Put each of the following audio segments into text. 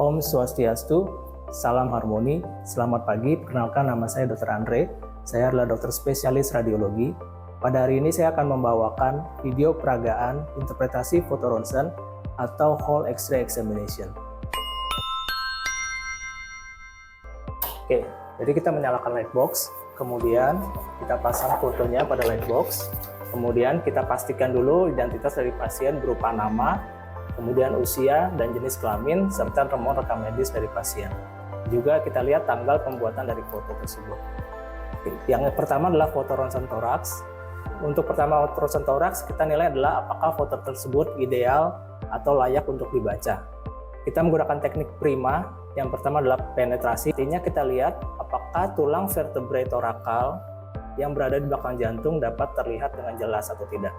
Om Swastiastu, salam harmoni, selamat pagi. Perkenalkan, nama saya Dr. Andre. Saya adalah dokter spesialis radiologi. Pada hari ini saya akan membawakan video peragaan interpretasi foto ronsen atau whole X-ray examination. Oke, jadi kita menyalakan lightbox, kemudian kita pasang fotonya pada lightbox, kemudian kita pastikan dulu identitas dari pasien berupa nama, kemudian usia dan jenis kelamin, serta nomor rekam medis dari pasien. Juga kita lihat tanggal pembuatan dari foto tersebut. Yang pertama adalah foto ronsen toraks. Untuk pertama ronsen toraks, kita nilai adalah apakah foto tersebut ideal atau layak untuk dibaca. Kita menggunakan teknik prima. Yang pertama adalah penetrasi. Artinya kita lihat apakah tulang vertebrae torakal yang berada di belakang jantung dapat terlihat dengan jelas atau tidak.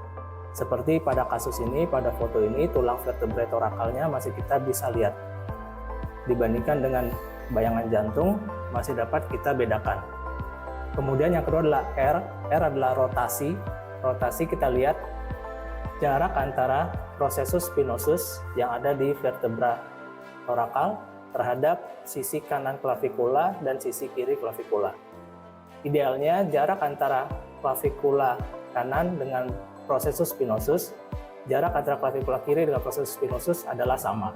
Seperti pada kasus ini, pada foto ini, tulang vertebrae torakalnya masih kita bisa lihat. Dibandingkan dengan bayangan jantung, masih dapat kita bedakan. Kemudian yang kedua adalah R. R adalah rotasi. Rotasi kita lihat jarak antara processus spinosus yang ada di vertebra torakal terhadap sisi kanan clavikula dan sisi kiri clavikula. Idealnya jarak antara clavikula kanan dengan processus spinosus, jarak antara clavikula kiri dengan processus spinosus adalah sama.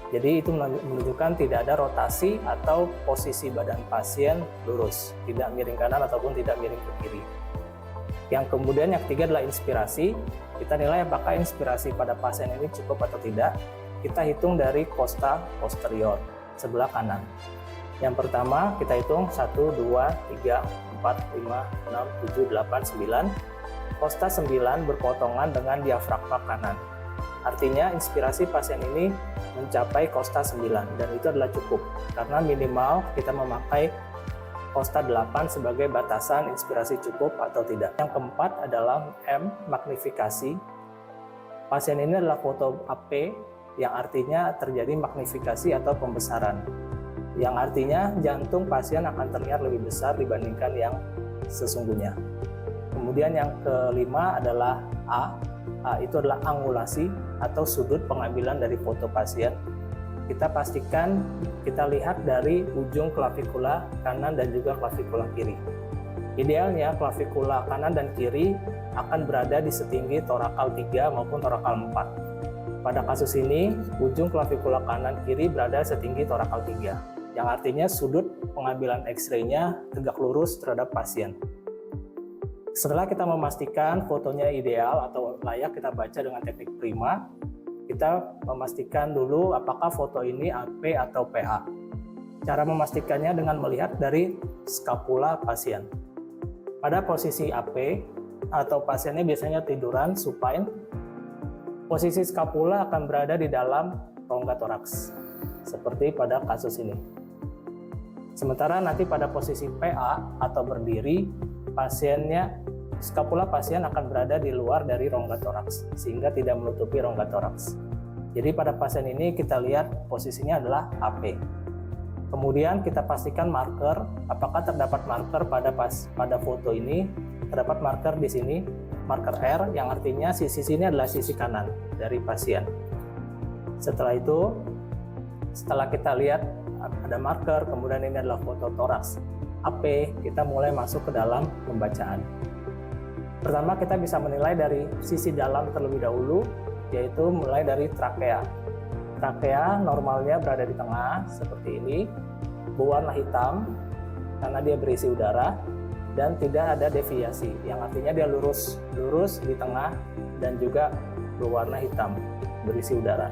Jadi itu menunjukkan tidak ada rotasi atau posisi badan pasien lurus, tidak miring kanan ataupun tidak miring ke kiri. Yang kemudian yang ketiga adalah inspirasi. Kita nilai apakah inspirasi pada pasien ini cukup atau tidak. Kita hitung dari costa posterior, sebelah kanan. Yang pertama kita hitung 1, 2, 3, 4, 5, 6, 7, 8, 9. Costa 9 berpotongan dengan diafragma kanan. Artinya inspirasi pasien ini mencapai costa 9 dan itu adalah cukup karena minimal kita memakai costa 8 sebagai batasan inspirasi cukup atau tidak. Yang keempat adalah M, magnifikasi. Pasien ini adalah foto AP yang artinya terjadi magnifikasi atau pembesaran. Yang artinya jantung pasien akan terlihat lebih besar dibandingkan yang sesungguhnya. Kemudian yang kelima adalah A. A itu adalah angulasi atau sudut pengambilan dari foto pasien. Kita pastikan kita lihat dari ujung clavikula kanan dan juga clavikula kiri. Idealnya clavikula kanan dan kiri akan berada di setinggi torakal 3 maupun torakal 4. Pada kasus ini, ujung clavikula kanan kiri berada setinggi torakal 3, yang artinya sudut pengambilan X-ray-nya tegak lurus terhadap pasien. Setelah kita memastikan fotonya ideal atau layak kita baca dengan teknik prima, kita memastikan dulu apakah foto ini AP atau PA. Cara memastikannya dengan melihat dari skapula pasien. Pada posisi AP atau pasiennya biasanya tiduran supine, posisi skapula akan berada di dalam rongga toraks, seperti pada kasus ini. Sementara nanti pada posisi PA atau berdiri, skapula pasien akan berada di luar dari rongga toraks sehingga tidak menutupi rongga toraks. Jadi pada pasien ini kita lihat posisinya adalah AP. Kemudian kita pastikan marker, apakah terdapat marker pada foto ini. Terdapat marker di sini, marker R yang artinya sisi sini adalah sisi kanan dari pasien. Setelah itu, setelah kita lihat ada marker, kemudian ini adalah foto toraks AP, kita mulai masuk ke dalam pembacaan. Pertama kita bisa menilai dari sisi dalam terlebih dahulu, yaitu mulai dari trakea. Trakea normalnya berada di tengah seperti ini, berwarna hitam karena dia berisi udara dan tidak ada deviasi, yang artinya dia lurus di tengah dan juga berwarna hitam, berisi udara.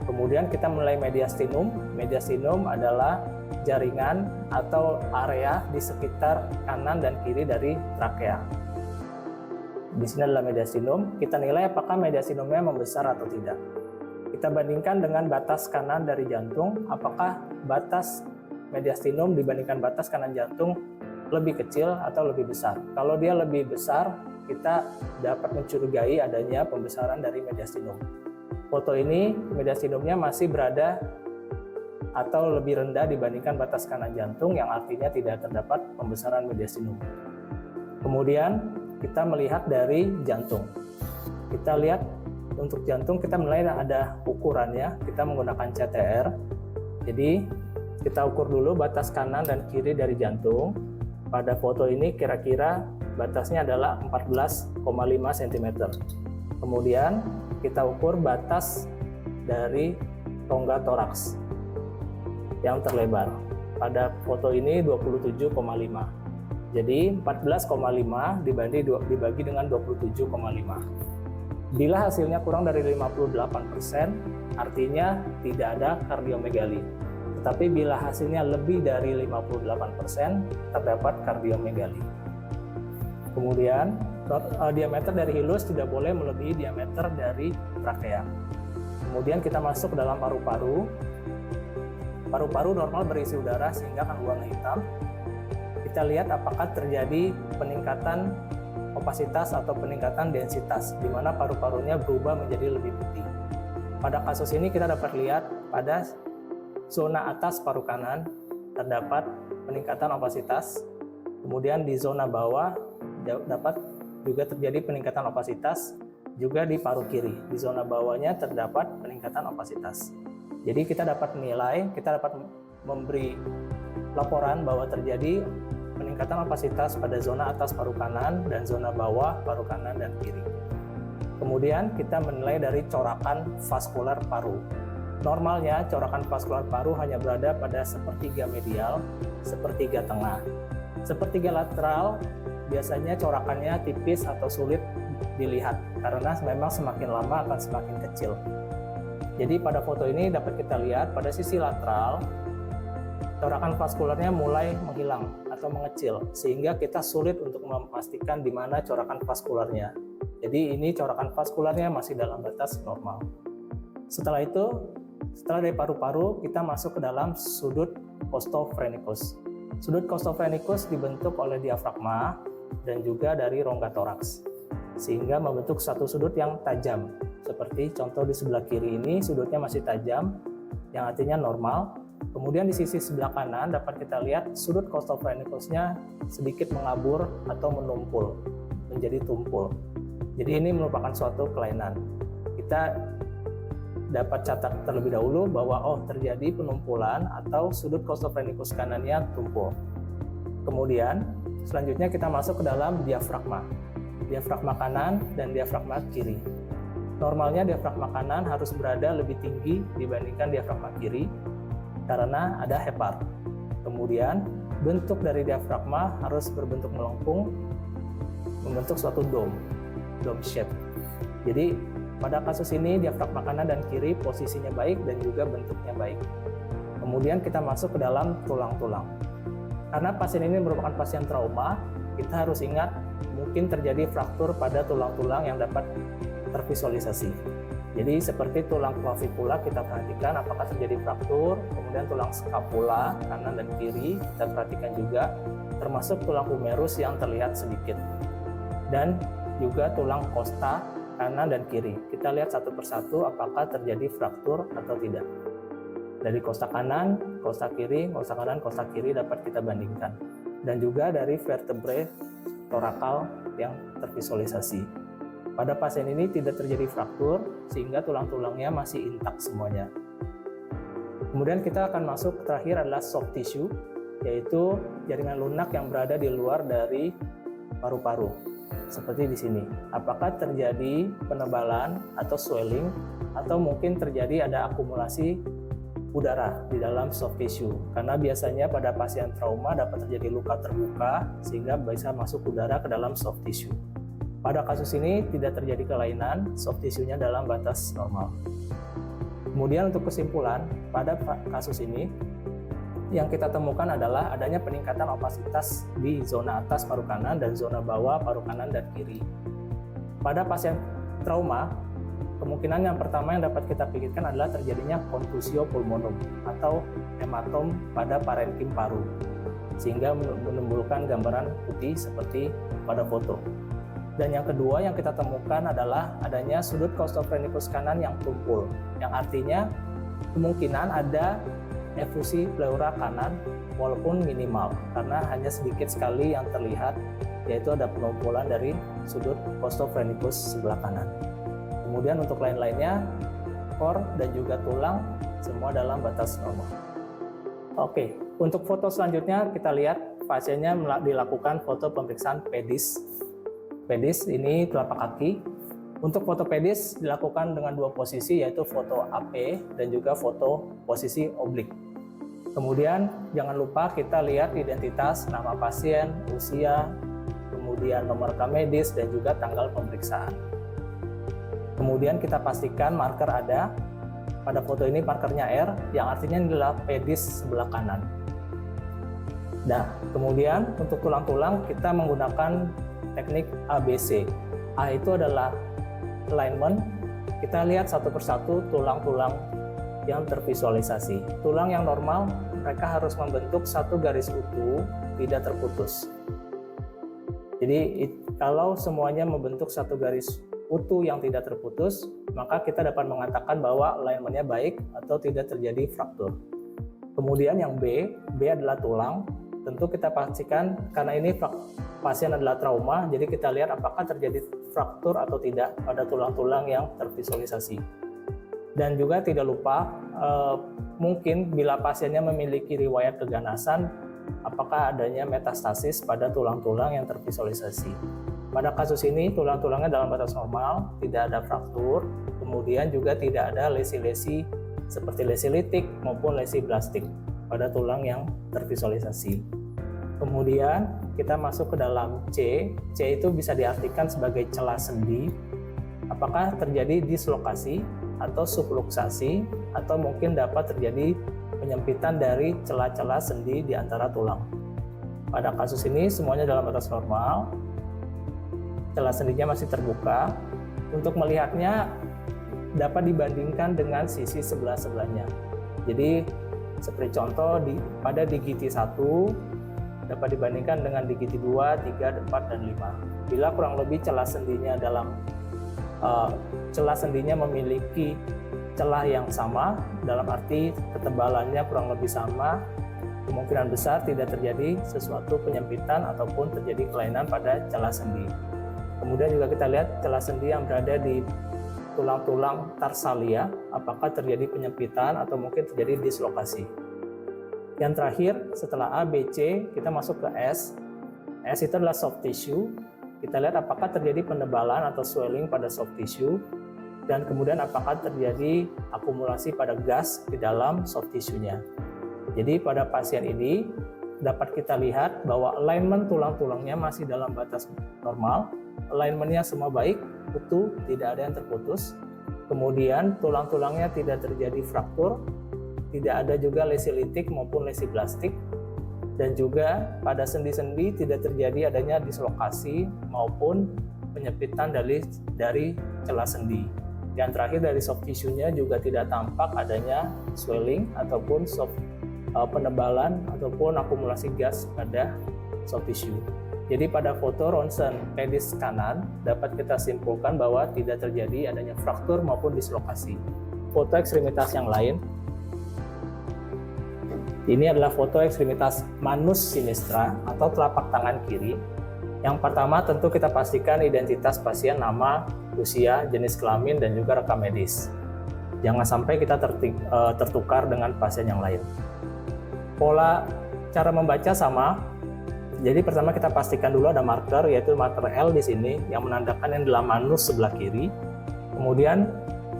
Kemudian kita mulai mediastinum. Mediastinum adalah jaringan atau area di sekitar kanan dan kiri dari trakea. Di sini adalah mediastinum. Kita nilai apakah mediastinumnya membesar atau tidak. Kita bandingkan dengan batas kanan dari jantung, apakah batas mediastinum dibandingkan batas kanan jantung lebih kecil atau lebih besar. Kalau dia lebih besar, kita dapat mencurigai adanya pembesaran dari mediastinum. Foto ini mediastinumnya masih berada atau lebih rendah dibandingkan batas kanan jantung, yang artinya tidak terdapat pembesaran mediastinum. Kemudian kita melihat dari jantung. Kita lihat untuk jantung, kita menilai ada ukurannya. Kita menggunakan CTR. Jadi kita ukur dulu batas kanan dan kiri dari jantung. Pada foto ini kira-kira batasnya adalah 14,5 cm. Kemudian kita ukur batas dari rongga toraks yang terlebar. Pada foto ini 27,5. Jadi 14,5 dibagi dengan 27,5. Bila hasilnya kurang dari 58%, artinya tidak ada kardiomegali. Tetapi bila hasilnya lebih dari 58%, terdapat kardiomegali. Kemudian, diameter dari hilus tidak boleh melebihi diameter dari trakea. Kemudian kita masuk ke dalam paru-paru. Paru-paru normal berisi udara sehingga akan warna hitam. Kita lihat apakah terjadi peningkatan opasitas atau peningkatan densitas, di mana paru-parunya berubah menjadi lebih putih. Pada kasus ini kita dapat lihat pada zona atas paru kanan terdapat peningkatan opasitas, kemudian di zona bawah dapat juga terjadi peningkatan opasitas, juga di paru kiri, di zona bawahnya terdapat peningkatan opasitas. Jadi kita dapat menilai, kita dapat memberi laporan bahwa terjadi peningkatan opasitas pada zona atas paru kanan dan zona bawah paru kanan dan kiri. Kemudian kita menilai dari corakan vaskular paru. Normalnya corakan vaskular paru hanya berada pada sepertiga medial, sepertiga tengah. Sepertiga lateral biasanya corakannya tipis atau sulit dilihat karena memang semakin lama akan semakin kecil. Jadi pada foto ini dapat kita lihat pada sisi lateral corakan vaskularnya mulai menghilang atau mengecil, sehingga kita sulit untuk memastikan di mana corakan vaskularnya. Jadi ini corakan vaskularnya masih dalam batas normal. Setelah itu, setelah dari paru-paru, kita masuk ke dalam sudut costophrenikus. Sudut costophrenikus dibentuk oleh diafragma dan juga dari rongga toraks, sehingga membentuk satu sudut yang tajam. Seperti contoh di sebelah kiri ini, sudutnya masih tajam, yang artinya normal. Kemudian di sisi sebelah kanan dapat kita lihat sudut costophrenikusnya sedikit mengabur atau menumpul, menjadi tumpul. Jadi ini merupakan suatu kelainan. Kita dapat catat terlebih dahulu bahwa terjadi penumpulan atau sudut costophrenikus kanannya tumpul. Kemudian selanjutnya kita masuk ke dalam diafragma. Diafragma kanan dan diafragma kiri. Normalnya diafragma kanan harus berada lebih tinggi dibandingkan diafragma kiri karena ada hepar. Kemudian bentuk dari diafragma harus berbentuk melengkung, membentuk suatu dome shape. Jadi pada kasus ini diafragma kanan dan kiri posisinya baik dan juga bentuknya baik. Kemudian kita masuk ke dalam tulang-tulang. Karena pasien ini merupakan pasien trauma, kita harus ingat mungkin terjadi fraktur pada tulang-tulang yang dapat tervisualisasi. Jadi seperti tulang clavicula kita perhatikan apakah terjadi fraktur, kemudian tulang scapula kanan dan kiri kita perhatikan juga, termasuk tulang humerus yang terlihat sedikit, dan juga tulang costa kanan dan kiri. Kita lihat satu persatu apakah terjadi fraktur atau tidak. Dari costa kanan, costa kiri, costa kanan, costa kiri dapat kita bandingkan, dan juga dari vertebrae torakal yang tervisualisasi. Pada pasien ini tidak terjadi fraktur, sehingga tulang-tulangnya masih intak semuanya. Kemudian kita akan masuk terakhir adalah soft tissue, yaitu jaringan lunak yang berada di luar dari paru-paru. Seperti di sini. Apakah terjadi penebalan atau swelling, atau mungkin terjadi ada akumulasi udara di dalam soft tissue. Karena biasanya pada pasien trauma dapat terjadi luka terbuka, sehingga bisa masuk udara ke dalam soft tissue. Pada kasus ini tidak terjadi kelainan, soft tissue-nya dalam batas normal. Kemudian untuk kesimpulan, pada kasus ini yang kita temukan adalah adanya peningkatan opasitas di zona atas paru kanan dan zona bawah paru kanan dan kiri. Pada pasien trauma, kemungkinan yang pertama yang dapat kita pikirkan adalah terjadinya contusio pulmonum atau hematom pada parenkim paru, sehingga menimbulkan gambaran putih seperti pada foto. Dan yang kedua yang kita temukan adalah adanya sudut costophrenikus kanan yang tumpul, yang artinya kemungkinan ada efusi pleura kanan walaupun minimal, karena hanya sedikit sekali yang terlihat, yaitu ada penumpulan dari sudut costophrenikus sebelah kanan. Kemudian untuk lain-lainnya, core dan juga tulang semua dalam batas normal. Oke, untuk foto selanjutnya kita lihat pasiennya dilakukan foto pemeriksaan pedis. Pedis ini telapak kaki. Untuk foto pedis dilakukan dengan dua posisi, yaitu foto AP dan juga foto posisi oblik. Kemudian jangan lupa kita lihat identitas, nama pasien, usia, kemudian nomor rekam medis dan juga tanggal pemeriksaan. Kemudian kita pastikan marker ada. Pada foto ini markernya R, yang artinya adalah pedis sebelah kanan. Nah, kemudian untuk tulang-tulang kita menggunakan teknik ABC. A itu adalah alignment. Kita lihat satu persatu tulang-tulang yang tervisualisasi. Tulang yang normal, mereka harus membentuk satu garis utuh, tidak terputus. Jadi kalau semuanya membentuk satu garis utuh yang tidak terputus, maka kita dapat mengatakan bahwa alignmentnya baik atau tidak terjadi fraktur. Kemudian yang B adalah tulang. Tentu kita pastikan karena ini pasien adalah trauma, jadi kita lihat apakah terjadi fraktur atau tidak pada tulang-tulang yang tervisualisasi. Dan juga tidak lupa, mungkin bila pasiennya memiliki riwayat keganasan, apakah adanya metastasis pada tulang-tulang yang tervisualisasi. Pada kasus ini tulang-tulangnya dalam batas normal, tidak ada fraktur, kemudian juga tidak ada lesi-lesi seperti lesi litik maupun lesi blastik pada tulang yang tervisualisasi. Kemudian kita masuk ke dalam C. C itu bisa diartikan sebagai celah sendi. Apakah terjadi dislokasi atau subluksasi atau mungkin dapat terjadi penyempitan dari celah-celah sendi di antara tulang. Pada kasus ini semuanya dalam batas normal. Celah sendinya masih terbuka. Untuk melihatnya dapat dibandingkan dengan sisi sebelah-sebelahnya. Jadi seperti contoh pada digiti 1 dapat dibandingkan dengan digiti 2, 3, 4, dan 5. Bila kurang lebih celah sendinya memiliki celah yang sama, dalam arti ketebalannya kurang lebih sama, kemungkinan besar tidak terjadi sesuatu penyempitan ataupun terjadi kelainan pada celah sendi. Kemudian juga kita lihat celah sendi yang berada di tulang-tulang tarsalia, apakah terjadi penyempitan atau mungkin terjadi dislokasi. Yang terakhir, setelah A, B, C, kita masuk ke S. S itu adalah soft tissue. Kita lihat apakah terjadi penebalan atau swelling pada soft tissue, dan kemudian apakah terjadi akumulasi pada gas di dalam soft tissue-nya. Jadi pada pasien ini dapat kita lihat bahwa alignment tulang-tulangnya masih dalam batas normal, alignment-nya semua baik, utuh, tidak ada yang terputus. Kemudian tulang-tulangnya tidak terjadi fraktur, tidak ada juga lesi litik maupun lesi plastik, dan juga pada sendi-sendi tidak terjadi adanya dislokasi maupun penyempitan dari celah sendi. Yang terakhir dari soft tissue-nya juga tidak tampak adanya swelling ataupun penebalan ataupun akumulasi gas pada soft tissue. Jadi pada foto ronsen pedis kanan dapat kita simpulkan bahwa tidak terjadi adanya fraktur maupun dislokasi. Foto ekstremitas yang lain. Ini adalah foto ekstremitas manus sinistra atau telapak tangan kiri. Yang pertama tentu kita pastikan identitas pasien, nama, usia, jenis kelamin, dan juga rekam medis. Jangan sampai kita tertukar dengan pasien yang lain. Pola cara membaca sama. Jadi pertama kita pastikan dulu ada marker, yaitu marker L di sini yang menandakan yang adalah manus sebelah kiri. Kemudian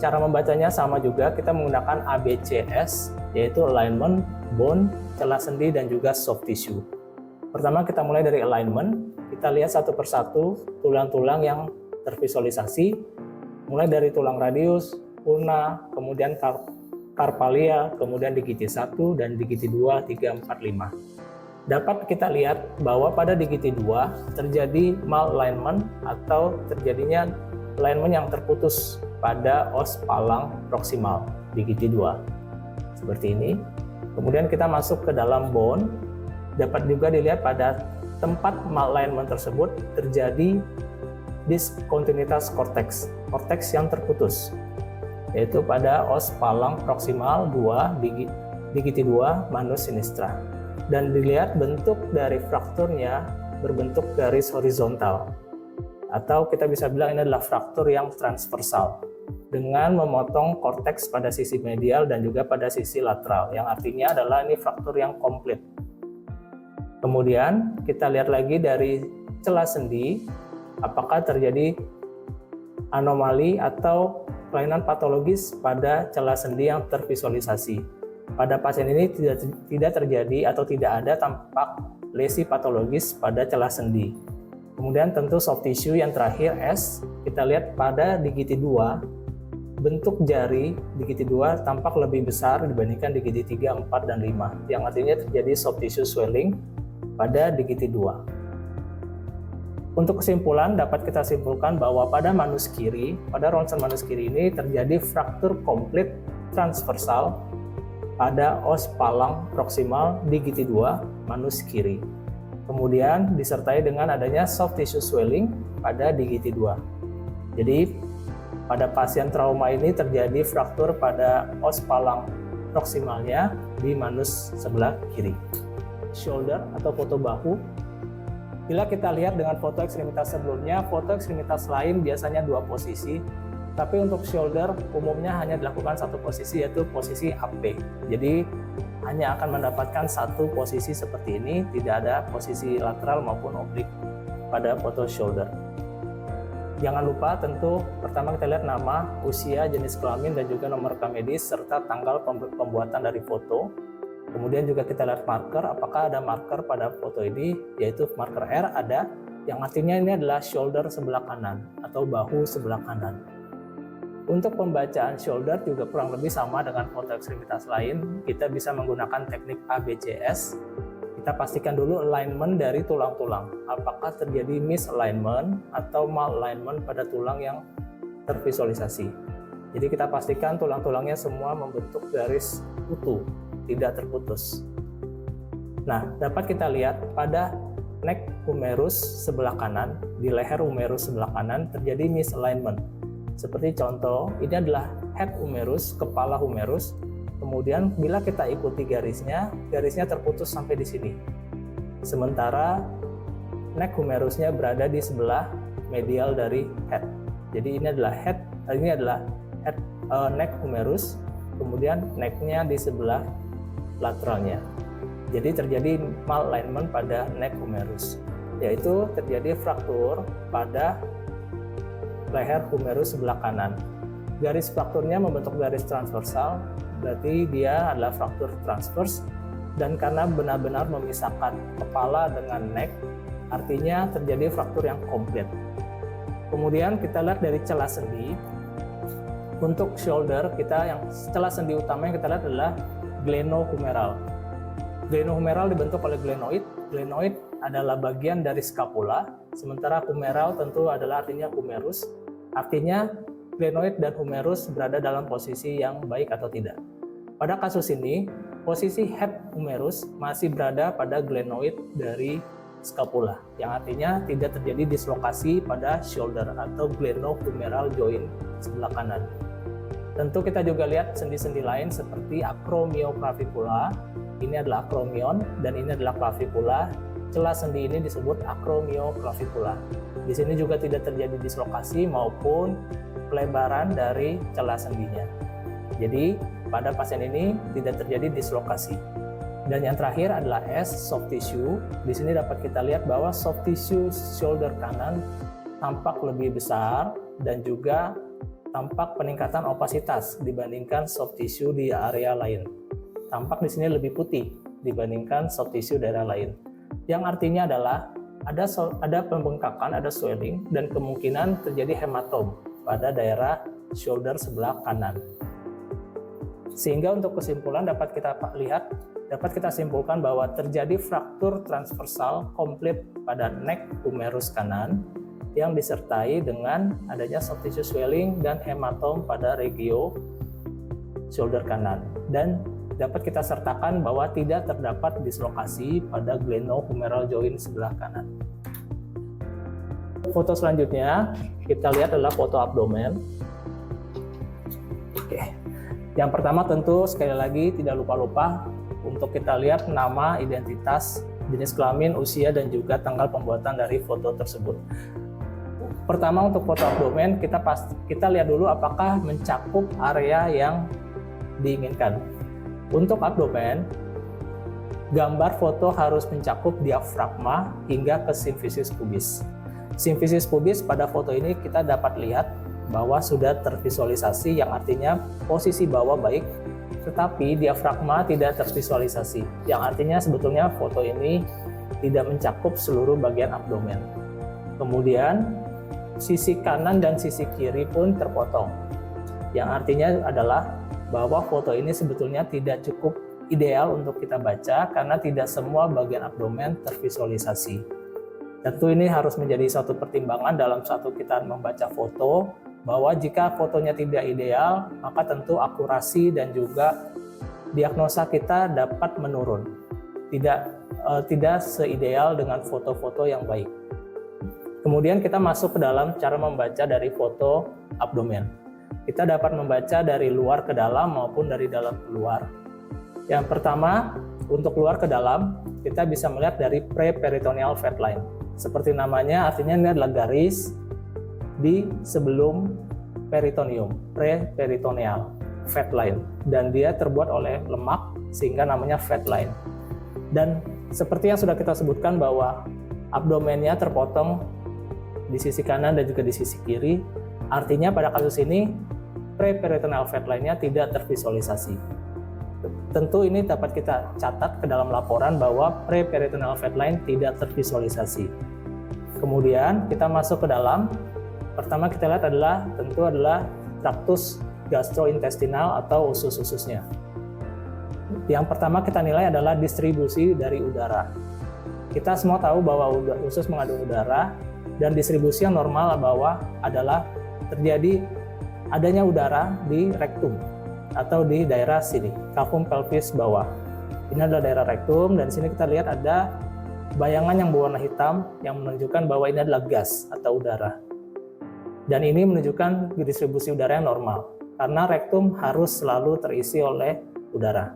cara membacanya sama juga, kita menggunakan ABCS, yaitu alignment, bone, celah sendi, dan juga soft tissue. Pertama kita mulai dari alignment, kita lihat satu persatu tulang-tulang yang tervisualisasi, mulai dari tulang radius, ulna, kemudian carpalia, kemudian digiti 1 dan digiti 2, 3, 4, 5. Dapat kita lihat bahwa pada digiti 2 terjadi malalignment atau terjadinya alignment yang terputus pada os palang proksimal digiti 2. Seperti ini. Kemudian kita masuk ke dalam bone, dapat juga dilihat pada tempat malalignment tersebut terjadi diskontinuitas korteks yang terputus, yaitu pada os palang proksimal 2 digiti 2 manus sinistra. Dan dilihat bentuk dari frakturnya berbentuk garis horizontal, atau kita bisa bilang ini adalah fraktur yang transversal. dengan memotong korteks pada sisi medial dan juga pada sisi lateral, yang artinya adalah ini fraktur yang komplit. Kemudian kita lihat lagi dari celah sendi, apakah terjadi anomali atau kelainan patologis pada celah sendi yang tervisualisasi. Pada pasien ini tidak terjadi atau tidak ada tampak lesi patologis pada celah sendi. Kemudian tentu soft tissue yang terakhir S, kita lihat pada digiti 2, bentuk jari digiti 2 tampak lebih besar dibandingkan digiti 3, 4, dan 5, yang artinya terjadi soft tissue swelling pada digiti 2. Untuk kesimpulan, dapat kita simpulkan bahwa pada manus kiri, pada ronsen manus kiri ini terjadi fraktur komplit transversal pada os palang proksimal digiti 2 manus kiri. Kemudian disertai dengan adanya soft tissue swelling pada digiti 2. Jadi pada pasien trauma ini terjadi fraktur pada os palang proksimalnya di manus sebelah kiri. Shoulder atau foto bahu. Bila kita lihat dengan foto ekstremitas sebelumnya, foto ekstremitas lain biasanya 2 posisi, tapi untuk shoulder umumnya hanya dilakukan 1 posisi, yaitu posisi AP. Jadi hanya akan mendapatkan 1 posisi seperti ini, tidak ada posisi lateral maupun oblik pada foto shoulder. Jangan lupa tentu pertama kita lihat nama, usia, jenis kelamin, dan juga nomor rekam medis serta tanggal pembuatan dari foto. Kemudian juga kita lihat marker, apakah ada marker pada foto ini, yaitu marker R ada, yang artinya ini adalah shoulder sebelah kanan atau bahu sebelah kanan. Untuk pembacaan shoulder juga kurang lebih sama dengan foto ekstremitas lain, kita bisa menggunakan teknik ABCS. Kita pastikan dulu alignment dari tulang-tulang, apakah terjadi misalignment atau malalignment pada tulang yang tervisualisasi. Jadi kita pastikan tulang-tulangnya semua membentuk garis utuh, tidak terputus. Nah, dapat kita lihat pada neck humerus sebelah kanan, di leher humerus sebelah kanan terjadi misalignment. Seperti contoh, ini adalah head humerus, kepala humerus. Kemudian bila kita ikuti garisnya terputus sampai di sini. Sementara neck humerusnya berada di sebelah medial dari head. Jadi ini adalah neck humerus, kemudian neck-nya di sebelah lateralnya. Jadi terjadi malalignment pada neck humerus, yaitu terjadi fraktur pada leher humerus sebelah kanan. Garis frakturnya membentuk garis transversal, berarti dia adalah fraktur transvers, dan karena benar-benar memisahkan kepala dengan neck, artinya terjadi fraktur yang komplit. Kemudian kita lihat dari celah sendi. Untuk shoulder kita, yang celah sendi utama yang kita lihat adalah glenohumeral. Glenohumeral dibentuk oleh glenoid. Glenoid adalah bagian dari scapula, sementara humeral tentu adalah artinya humerus. Artinya glenoid dan humerus berada dalam posisi yang baik atau tidak. Pada kasus ini, posisi head humerus masih berada pada glenoid dari scapula, yang artinya tidak terjadi dislokasi pada shoulder atau glenohumeral joint sebelah kanan. Tentu kita juga lihat sendi-sendi lain seperti acromioclavicula. Ini adalah acromion dan ini adalah clavicula. Celah sendi ini disebut acromioclavicula. Di sini juga tidak terjadi dislokasi maupun pelebaran dari celah sendinya. Jadi pada pasien ini tidak terjadi dislokasi. Dan yang terakhir adalah S, soft tissue. Di sini dapat kita lihat bahwa soft tissue shoulder kanan tampak lebih besar dan juga tampak peningkatan opasitas dibandingkan soft tissue di area lain. Tampak di sini lebih putih dibandingkan soft tissue daerah lain. Yang artinya adalah ada pembengkakan, ada swelling, dan kemungkinan terjadi hematom pada daerah shoulder sebelah kanan. Sehingga untuk kesimpulan dapat kita simpulkan bahwa terjadi fraktur transversal komplit pada neck humerus kanan yang disertai dengan adanya soft tissue swelling dan hematom pada regio shoulder kanan, dan dapat kita sertakan bahwa tidak terdapat dislokasi pada glenohumeral joint sebelah kanan. Foto selanjutnya kita lihat adalah foto abdomen. Oke. Yang pertama tentu sekali lagi tidak lupa-lupa untuk kita lihat nama, identitas, jenis kelamin, usia, dan juga tanggal pembuatan dari foto tersebut. Pertama untuk foto abdomen kita lihat dulu apakah mencakup area yang diinginkan. Untuk abdomen, gambar foto harus mencakup diafragma hingga ke simfisis pubis. Simfisis pubis pada foto ini kita dapat lihat bahwa sudah tervisualisasi, yang artinya posisi bawah baik, tetapi diafragma tidak tervisualisasi, yang artinya sebetulnya foto ini tidak mencakup seluruh bagian abdomen. Kemudian sisi kanan dan sisi kiri pun terpotong, yang artinya adalah bahwa foto ini sebetulnya tidak cukup ideal untuk kita baca karena tidak semua bagian abdomen tervisualisasi. Tentu ini harus menjadi suatu pertimbangan dalam suatu kita membaca foto, bahwa jika fotonya tidak ideal, maka tentu akurasi dan juga diagnosa kita dapat menurun. Tidak seideal dengan foto-foto yang baik. Kemudian kita masuk ke dalam cara membaca dari foto abdomen. Kita dapat membaca dari luar ke dalam maupun dari dalam ke luar. Yang pertama, untuk luar ke dalam, kita bisa melihat dari pre-peritoneal fat line. Seperti namanya, artinya ini adalah garis di sebelum peritoneum, pre-peritoneal fat line. Dan dia terbuat oleh lemak, sehingga namanya fat line. Dan seperti yang sudah kita sebutkan bahwa abdomennya terpotong di sisi kanan dan juga di sisi kiri, artinya pada kasus ini pre-peritoneal fat line-nya tidak tervisualisasi. Tentu ini dapat kita catat ke dalam laporan bahwa pre-peritoneal fat line tidak tervisualisasi. Kemudian kita masuk ke dalam. Pertama kita lihat tentu adalah traktus gastrointestinal atau usus-ususnya. Yang pertama kita nilai adalah distribusi dari udara. Kita semua tahu bahwa usus mengandung udara, dan distribusi yang normal bahwa adalah terjadi adanya udara di rektum atau di daerah sini, cavum pelvis bawah. Ini adalah daerah rektum, dan di sini kita lihat ada bayangan yang berwarna hitam yang menunjukkan bahwa ini adalah gas atau udara. Dan ini menunjukkan distribusi udara yang normal, karena rektum harus selalu terisi oleh udara.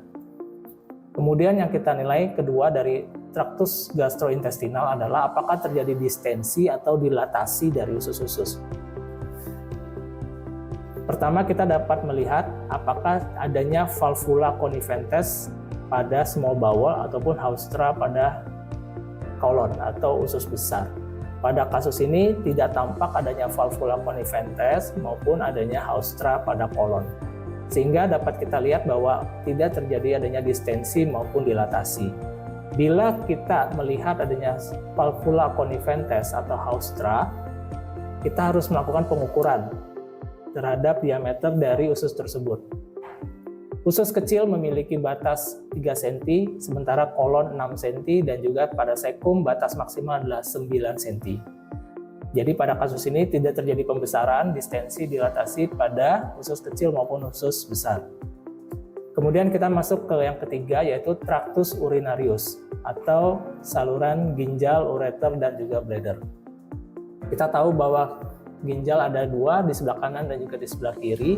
Kemudian yang kita nilai kedua dari traktus gastrointestinal adalah apakah terjadi distensi atau dilatasi dari usus-usus. Pertama kita dapat melihat apakah adanya valvula conniventes pada small bowel ataupun haustra pada kolon atau usus besar. Pada kasus ini tidak tampak adanya valvula conniventes maupun adanya haustra pada kolon. Sehingga dapat kita lihat bahwa tidak terjadi adanya distensi maupun dilatasi. Bila kita melihat adanya valvula conniventes atau haustra, kita harus melakukan pengukuran terhadap diameter dari usus tersebut. Usus kecil memiliki batas 3 cm, sementara kolon 6 cm, dan juga pada sekum batas maksimal adalah 9 cm. Jadi pada kasus ini tidak terjadi pembesaran, distensi, dilatasi pada usus kecil maupun usus besar. Kemudian kita masuk ke yang ketiga, yaitu tractus urinarius atau saluran ginjal, ureter, dan juga bladder. Kita tahu bahwa ginjal ada dua, di sebelah kanan dan juga di sebelah kiri.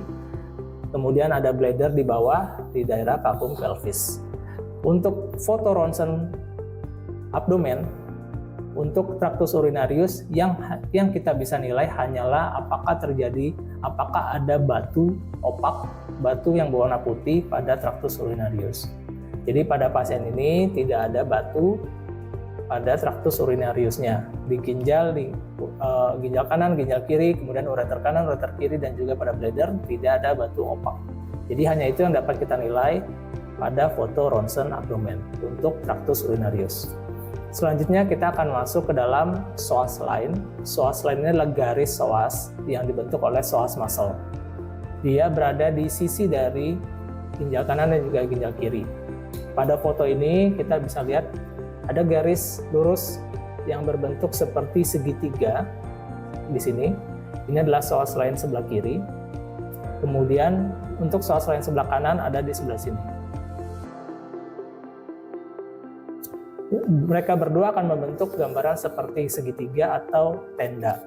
Kemudian ada bladder di bawah di daerah cavum pelvis. Untuk foto ronsen abdomen, untuk tractus urinarius yang kita bisa nilai hanyalah apakah ada batu opak, batu yang berwarna putih pada tractus urinarius. Jadi pada pasien ini tidak ada batu pada traktus urinariusnya, di ginjal kanan, ginjal kiri, kemudian ureter kanan, ureter kiri, dan juga pada bladder tidak ada batu opak. Jadi hanya itu yang dapat kita nilai pada foto ronsen abdomen untuk traktus urinarius. Selanjutnya kita akan masuk ke dalam psoas line. Psoas line ini adalah garis psoas yang dibentuk oleh psoas muscle. Dia berada di sisi dari ginjal kanan dan juga ginjal kiri. Pada foto ini kita bisa lihat ada garis lurus yang berbentuk seperti segitiga di sini. Ini adalah psoas line sebelah kiri. Kemudian untuk psoas line sebelah kanan ada di sebelah sini. Mereka berdua akan membentuk gambaran seperti segitiga atau tenda.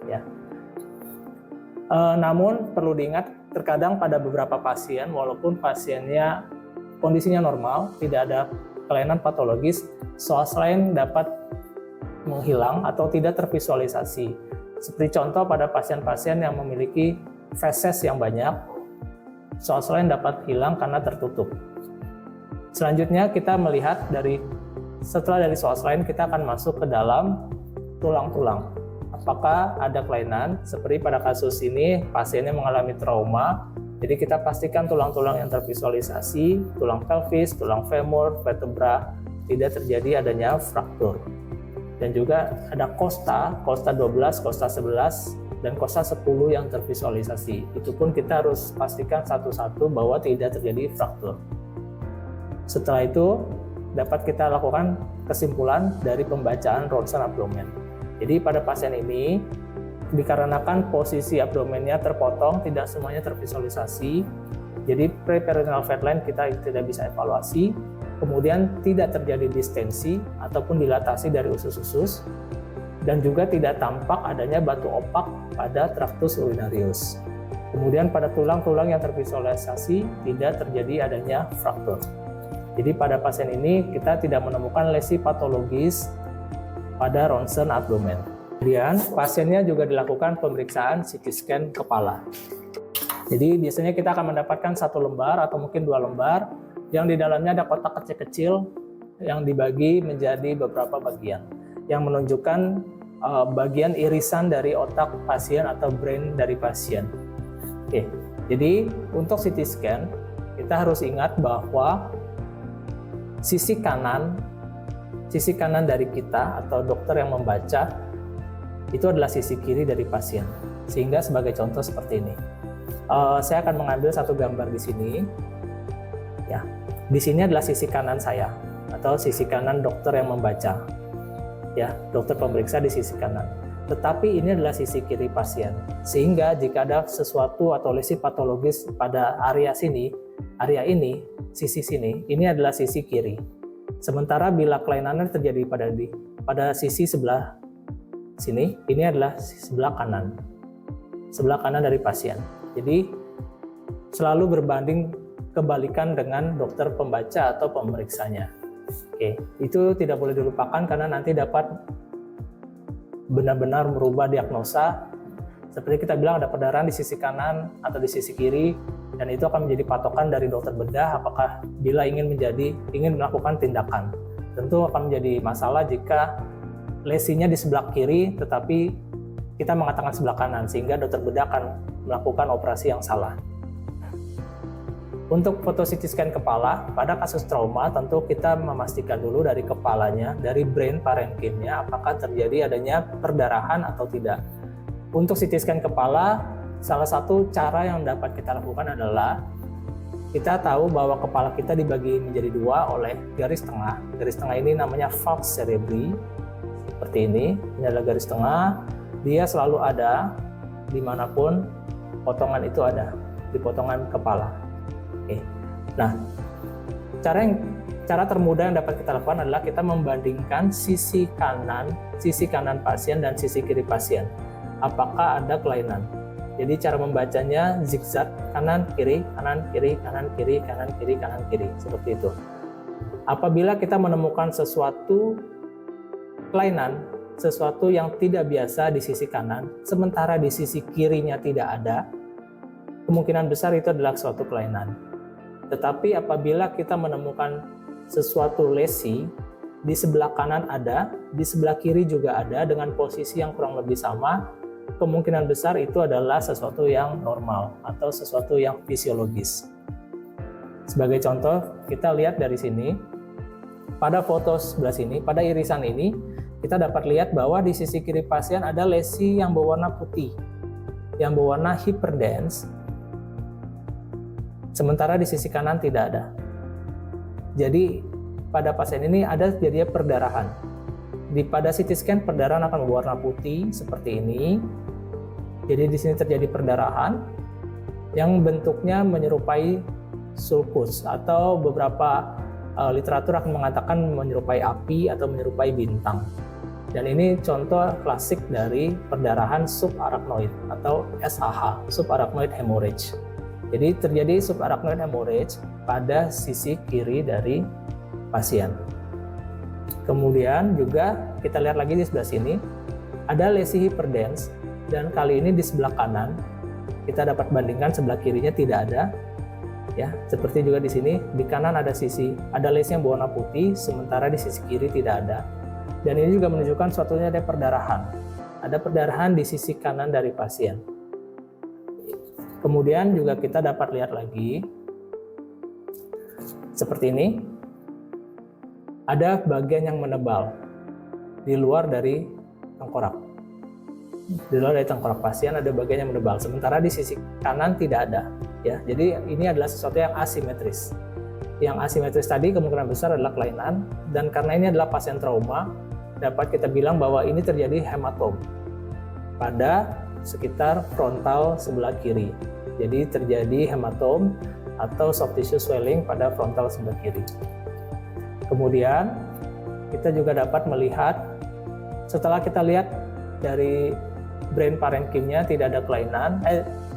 Ya. Namun perlu diingat, terkadang pada beberapa pasien, walaupun pasiennya kondisinya normal, tidak ada kelainan patologis, psoas line dapat menghilang atau tidak tervisualisasi. Seperti contoh pada pasien-pasien yang memiliki feses yang banyak, soal-soal yang dapat hilang karena tertutup. Selanjutnya kita melihat setelah dari soal lain kita akan masuk ke dalam tulang-tulang. Apakah ada kelainan? Seperti pada kasus ini pasiennya mengalami trauma, jadi kita pastikan tulang-tulang yang tervisualisasi, tulang pelvis, tulang femur, vertebra, tidak terjadi adanya fraktur. Dan juga ada kosta 12, kosta 11, dan kosta 10 yang tervisualisasi. Itu pun kita harus pastikan satu-satu bahwa tidak terjadi fraktur. Setelah itu dapat kita lakukan kesimpulan dari pembacaan ronsen abdomen. Jadi pada pasien ini dikarenakan posisi abdomennya terpotong, tidak semuanya tervisualisasi. Jadi pre-peritoneal fat line kita tidak bisa evaluasi. Kemudian tidak terjadi distensi ataupun dilatasi dari usus-usus, dan juga tidak tampak adanya batu opak pada tractus urinarius. Kemudian pada tulang-tulang yang tervisualisasi tidak terjadi adanya fraktur. Jadi pada pasien ini kita tidak menemukan lesi patologis pada ronsen abdomen. Kemudian pasiennya juga dilakukan pemeriksaan CT scan kepala. Jadi biasanya kita akan mendapatkan 1 lembar atau mungkin 2 lembar yang di dalamnya ada kotak kecil-kecil yang dibagi menjadi beberapa bagian yang menunjukkan bagian irisan dari otak pasien atau brain dari pasien. Oke, jadi untuk CT scan kita harus ingat bahwa sisi kanan dari kita atau dokter yang membaca itu adalah sisi kiri dari pasien. Sehingga sebagai contoh seperti ini, saya akan mengambil satu gambar di sini. Ya, di sini adalah sisi kanan saya atau sisi kanan dokter yang membaca. Ya, dokter pemeriksa di sisi kanan. Tetapi ini adalah sisi kiri pasien. Sehingga jika ada sesuatu atau lesi patologis pada area ini, sisi sini, ini adalah sisi kiri. Sementara bila kelainan terjadi pada sisi sebelah sini, ini adalah sebelah kanan dari pasien. Jadi selalu berbanding kebalikan dengan dokter pembaca atau pemeriksanya. Oke, itu tidak boleh dilupakan karena nanti dapat benar-benar merubah diagnosa. Seperti kita bilang ada perdarahan di sisi kanan atau di sisi kiri, dan itu akan menjadi patokan dari dokter bedah apakah bila ingin melakukan tindakan. Tentu akan menjadi masalah jika lesinya di sebelah kiri tetapi kita mengatakan sebelah kanan, sehingga dokter bedah akan melakukan operasi yang salah. Untuk foto CT scan kepala, pada kasus trauma tentu kita memastikan dulu dari kepalanya, dari brain parenkimnya, apakah terjadi adanya perdarahan atau tidak. Untuk CT scan kepala, salah satu cara yang dapat kita lakukan adalah kita tahu bahwa kepala kita dibagi menjadi 2 oleh garis tengah. Garis tengah ini namanya falx cerebri, seperti ini. Ini adalah garis tengah, dia selalu ada dimanapun potongan itu ada, di potongan kepala. Oke. Nah, cara termudah yang dapat kita lakukan adalah kita membandingkan sisi kanan pasien dan sisi kiri pasien. Apakah ada kelainan? Jadi cara membacanya zigzag, kanan kiri, kanan kiri, kanan kiri, kanan kiri, kanan kiri, seperti itu. Apabila kita menemukan sesuatu kelainan, sesuatu yang tidak biasa di sisi kanan, sementara di sisi kirinya tidak ada, kemungkinan besar itu adalah suatu kelainan. Tetapi apabila kita menemukan sesuatu lesi, di sebelah kanan ada, di sebelah kiri juga ada dengan posisi yang kurang lebih sama, kemungkinan besar itu adalah sesuatu yang normal atau sesuatu yang fisiologis. Sebagai contoh, kita lihat dari sini, pada foto sebelah sini, pada irisan ini, kita dapat lihat bahwa di sisi kiri pasien ada lesi yang berwarna putih, yang berwarna hyperdense, sementara di sisi kanan tidak ada. Jadi pada pasien ini ada terjadi perdarahan. Pada CT scan perdarahan akan berwarna putih seperti ini. Jadi di sini terjadi perdarahan yang bentuknya menyerupai sulcus, atau beberapa literatur akan mengatakan menyerupai api atau menyerupai bintang. Dan ini contoh klasik dari perdarahan subarachnoid atau SAH, subarachnoid hemorrhage. Jadi terjadi subarachnoid hemorrhage pada sisi kiri dari pasien. Kemudian juga kita lihat lagi di sebelah sini, ada lesi hyperdense dan kali ini di sebelah kanan kita dapat bandingkan sebelah kirinya tidak ada. Ya, seperti juga di sini, di kanan ada lace yang berwarna putih, sementara di sisi kiri tidak ada. Dan ini juga menunjukkan suatunya ada perdarahan. Ada perdarahan di sisi kanan dari pasien. Kemudian juga kita dapat lihat lagi, seperti ini, ada bagian yang menebal di luar dari tengkorak. Di luar dari tengkorak pasien ada bagian yang menebal, sementara di sisi kanan tidak ada. Ya, jadi ini adalah sesuatu yang asimetris. Yang asimetris tadi kemungkinan besar adalah kelainan, dan karena ini adalah pasien trauma, dapat kita bilang bahwa ini terjadi hematom pada sekitar frontal sebelah kiri. Jadi terjadi hematom atau soft tissue swelling pada frontal sebelah kiri. Kemudian kita juga dapat melihat, setelah kita lihat dari brain parenchyma tidak ada kelainan,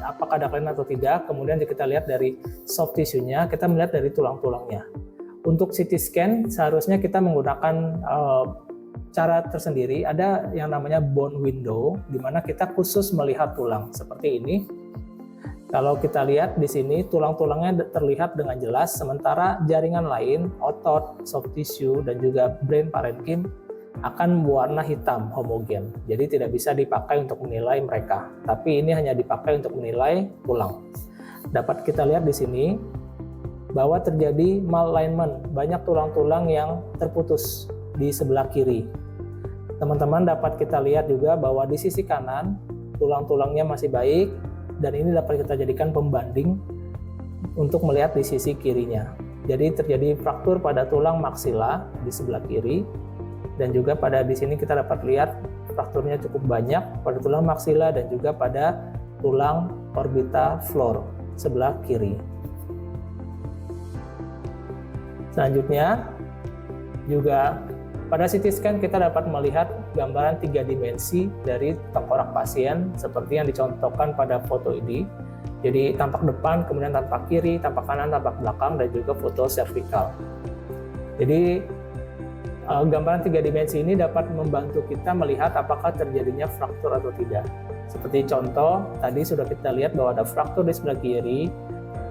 apakah ada kelainan atau tidak, kemudian kita lihat dari soft tissue-nya, kita melihat dari tulang-tulangnya. Untuk CT scan seharusnya kita menggunakan cara tersendiri, ada yang namanya bone window, di mana kita khusus melihat tulang seperti ini. Kalau kita lihat di sini tulang-tulangnya terlihat dengan jelas, sementara jaringan lain, otot, soft tissue, dan juga brain parenchyma akan berwarna hitam homogen. Jadi tidak bisa dipakai untuk menilai mereka, tapi ini hanya dipakai untuk menilai tulang. Dapat kita lihat di sini bahwa terjadi malalignment, banyak tulang-tulang yang terputus di sebelah kiri. Teman-teman dapat kita lihat juga bahwa di sisi kanan tulang-tulangnya masih baik, dan ini dapat kita jadikan pembanding untuk melihat di sisi kirinya. Jadi terjadi fraktur pada tulang maksila di sebelah kiri, dan juga pada di sini kita dapat lihat frakturnya cukup banyak pada tulang maksila dan juga pada tulang orbita floor sebelah kiri. Selanjutnya juga pada CT scan kita dapat melihat gambaran 3 dimensi dari tengkorak pasien seperti yang dicontohkan pada foto ini. Jadi tampak depan, kemudian tampak kiri, tampak kanan, tampak belakang, dan juga foto servikal. Jadi gambaran 3 dimensi ini dapat membantu kita melihat apakah terjadinya fraktur atau tidak. Seperti contoh, tadi sudah kita lihat bahwa ada fraktur di sebelah kiri,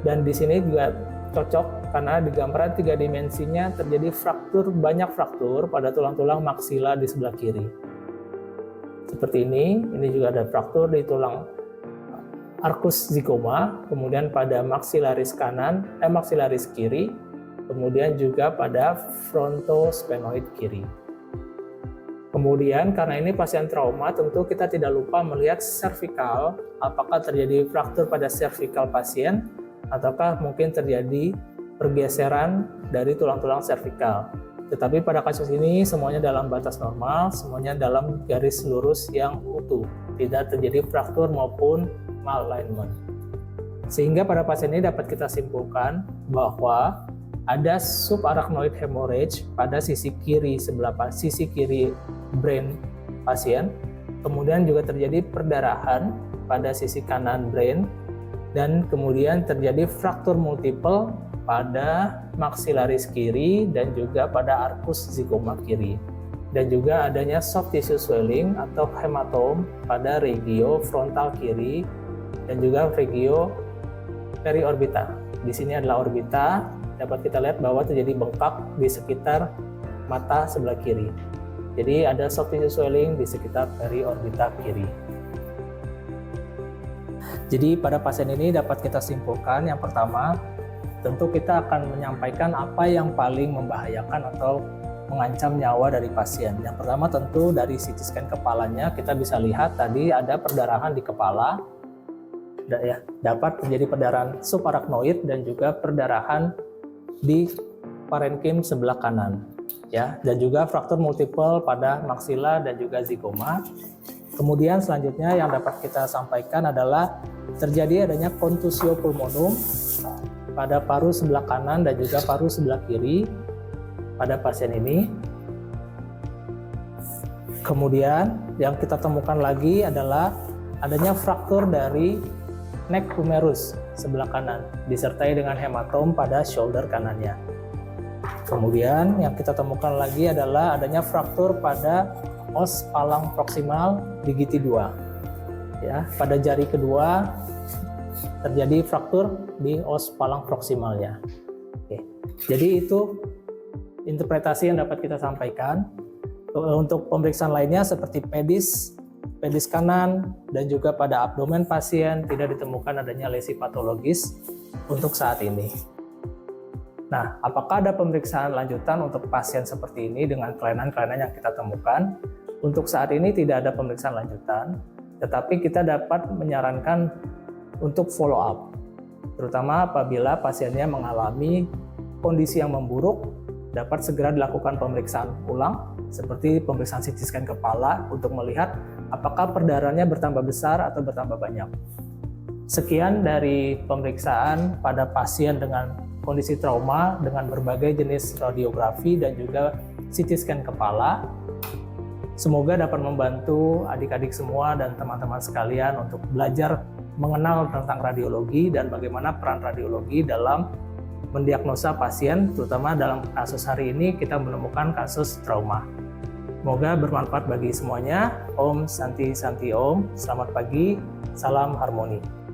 dan di sini juga cocok karena di gambaran 3 dimensinya terjadi fraktur, banyak fraktur pada tulang-tulang maksila di sebelah kiri. Seperti ini juga ada fraktur di tulang arcus zygoma, kemudian pada maksilaris maksilaris kiri, kemudian juga pada frontosphenoid kiri. Kemudian karena ini pasien trauma, tentu kita tidak lupa melihat servikal, apakah terjadi fraktur pada servikal pasien, ataukah mungkin terjadi pergeseran dari tulang-tulang servikal. Tetapi pada kasus ini semuanya dalam batas normal, semuanya dalam garis lurus yang utuh, tidak terjadi fraktur maupun malalignment. Sehingga pada pasien ini dapat kita simpulkan bahwa ada subarachnoid hemorrhage pada sisi kiri sisi kiri brain pasien, kemudian juga terjadi perdarahan pada sisi kanan brain, dan kemudian terjadi fraktur multiple pada maksilaris kiri dan juga pada arcus zygoma kiri, dan juga adanya soft tissue swelling atau hematom pada regio frontal kiri dan juga regio periorbita. Di sini adalah orbita, dapat kita lihat bahwa terjadi bengkak di sekitar mata sebelah kiri. Jadi ada soft tissue swelling di sekitar periorbita kiri. Jadi pada pasien ini dapat kita simpulkan, yang pertama, tentu kita akan menyampaikan apa yang paling membahayakan atau mengancam nyawa dari pasien. Yang pertama tentu dari CT scan kepalanya kita bisa lihat tadi ada perdarahan di kepala, dapat terjadi perdarahan subarachnoid dan juga perdarahan di parenkim sebelah kanan, ya, dan juga fraktur multiple pada maksila dan juga zygoma. Kemudian selanjutnya yang dapat kita sampaikan adalah terjadi adanya contusio pulmonum pada paru sebelah kanan dan juga paru sebelah kiri pada pasien ini. Kemudian yang kita temukan lagi adalah adanya fraktur dari neck humerus sebelah kanan disertai dengan hematom pada shoulder kanannya. Kemudian yang kita temukan lagi adalah adanya fraktur pada os palang proksimal di gigi 2. Ya, pada jari kedua terjadi fraktur di os palang proksimalnya. Oke. Jadi itu interpretasi yang dapat kita sampaikan. Untuk pemeriksaan lainnya seperti pedis kanan, dan juga pada abdomen pasien tidak ditemukan adanya lesi patologis untuk saat ini. Nah, apakah ada pemeriksaan lanjutan untuk pasien seperti ini dengan kelainan-kelainan yang kita temukan? Untuk saat ini tidak ada pemeriksaan lanjutan, tetapi kita dapat menyarankan untuk follow up, terutama apabila pasiennya mengalami kondisi yang memburuk, dapat segera dilakukan pemeriksaan ulang seperti pemeriksaan CT scan kepala untuk melihat apakah perdarahannya bertambah besar atau bertambah banyak. Sekian dari pemeriksaan pada pasien dengan kondisi trauma dengan berbagai jenis radiografi dan juga CT scan kepala. Semoga dapat membantu adik-adik semua dan teman-teman sekalian untuk belajar mengenal tentang radiologi dan bagaimana peran radiologi dalam mendiagnosa pasien, terutama dalam kasus hari ini kita menemukan kasus trauma. Semoga bermanfaat bagi semuanya. Om Santi Santi Om, selamat pagi, salam harmoni.